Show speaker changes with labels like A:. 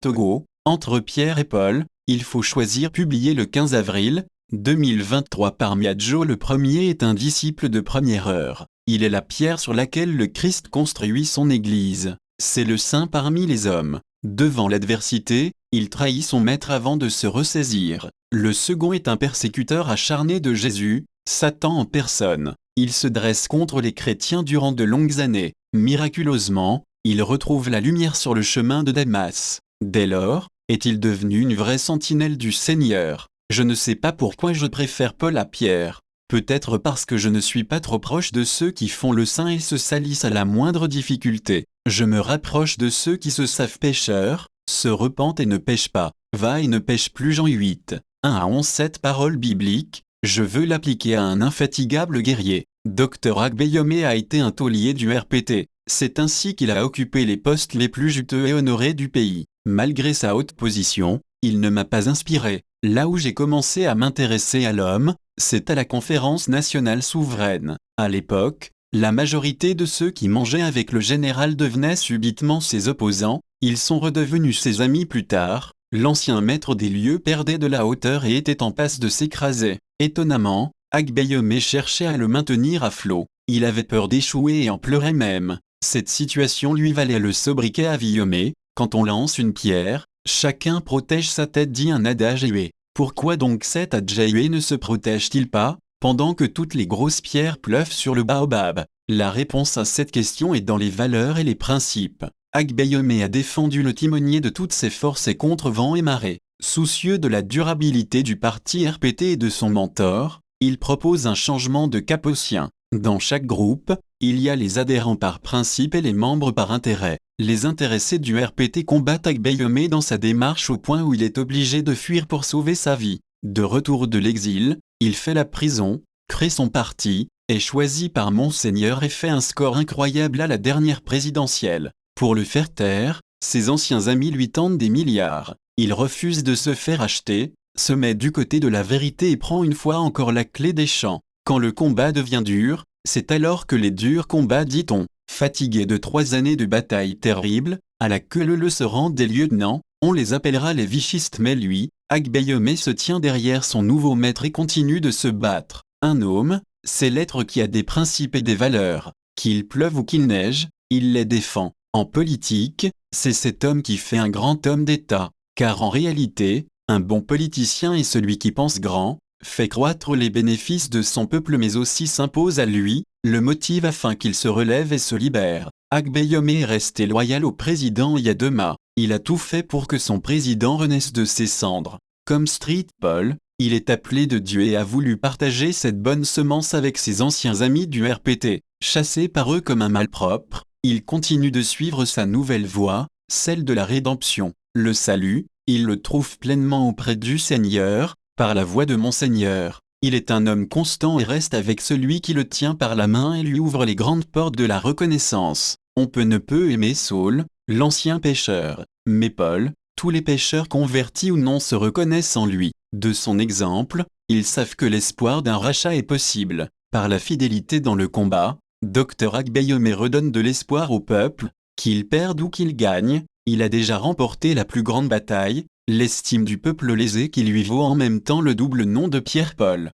A: Togo, entre Pierre et Paul, il faut choisir. Publié le 15 avril 2023 par Miadjo. Le premier est un disciple de première heure. Il est la pierre sur laquelle le Christ construit son Église. C'est le saint parmi les hommes. Devant l'adversité, il trahit son maître avant de se ressaisir. Le second est un persécuteur acharné de Jésus, Satan en personne. Il se dresse contre les chrétiens durant de longues années. Miraculeusement, il retrouve la lumière sur le chemin de Damas. Dès lors, est-il devenu une vraie sentinelle du Seigneur? Je ne sais pas pourquoi je préfère Paul à Pierre. Peut-être parce que je ne suis pas trop proche de ceux qui font le saint et se salissent à la moindre difficulté. Je me rapproche de ceux qui se savent pécheurs, se repentent et ne pêchent pas. Va et ne pêche plus. Jean 8, 1 à 11. Cette parole biblique, je veux l'appliquer à un infatigable guerrier. Dr Agbeyome a été un taulier du RPT. C'est ainsi qu'il a occupé les postes les plus juteux et honorés du pays. Malgré sa haute position, il ne m'a pas inspiré. Là où j'ai commencé à m'intéresser à l'homme, c'est à la Conférence nationale souveraine. À l'époque, la majorité de ceux qui mangeaient avec le général devenaient subitement ses opposants. Ils sont redevenus ses amis plus tard. L'ancien maître des lieux perdait de la hauteur et était en passe de s'écraser. Étonnamment, Agbeyome cherchait à le maintenir à flot. Il avait peur d'échouer et en pleurait même. Cette situation lui valait le sobriquet Avyome. Quand on lance une pierre, chacun protège sa tête, dit un adage éhué. Pourquoi donc cet adjahué ne se protège-t-il pas, pendant que toutes les grosses pierres pleuvent sur le baobab? La réponse à cette question est dans les valeurs et les principes. Agbeyome a défendu le timonier de toutes ses forces et contre vent et marée. Soucieux de la durabilité du parti RPT et de son mentor, il propose un changement de cap au sien. Dans chaque groupe, il y a les adhérents par principe et les membres par intérêt. Les intéressés du RPT combattent Agbeyome dans sa démarche au point où il est obligé de fuir pour sauver sa vie. De retour de l'exil, il fait la prison, crée son parti, est choisi par Monseigneur et fait un score incroyable à la dernière présidentielle. Pour le faire taire, ses anciens amis lui tendent des milliards. Il refuse de se faire acheter, se met du côté de la vérité et prend une fois encore la clé des champs. Quand le combat devient dur, c'est alors que les durs combats, dit-on. Fatigué de 3 années de batailles terribles, à la queue leu se rendent des lieutenants, on les appellera les vichistes, mais lui, Agbeyome, se tient derrière son nouveau maître et continue de se battre. Un homme, c'est l'être qui a des principes et des valeurs. Qu'il pleuve ou qu'il neige, il les défend. En politique, c'est cet homme qui fait un grand homme d'État, car en réalité, un bon politicien est celui qui pense grand, fait croître les bénéfices de son peuple mais aussi s'impose à lui, le motive afin qu'il se relève et se libère. Agbeyome est resté loyal au président Yadema. Il a tout fait pour que son président renaisse de ses cendres. Comme Street Paul, il est appelé de Dieu et a voulu partager cette bonne semence avec ses anciens amis du RPT. Chassé par eux comme un malpropre, il continue de suivre sa nouvelle voie, celle de la rédemption. Le salut, il le trouve pleinement auprès du Seigneur, par la voix de Monseigneur. Il est un homme constant et reste avec celui qui le tient par la main et lui ouvre les grandes portes de la reconnaissance. On ne peut aimer Saul, l'ancien pécheur, mais Paul, tous les pécheurs convertis ou non se reconnaissent en lui. De son exemple, ils savent que l'espoir d'un rachat est possible. Par la fidélité dans le combat, Dr Agbeyome redonne de l'espoir au peuple, qu'il perde ou qu'il gagne, il a déjà remporté la plus grande bataille, l'estime du peuple lésé qui lui vaut en même temps le double nom de Pierre-Paul.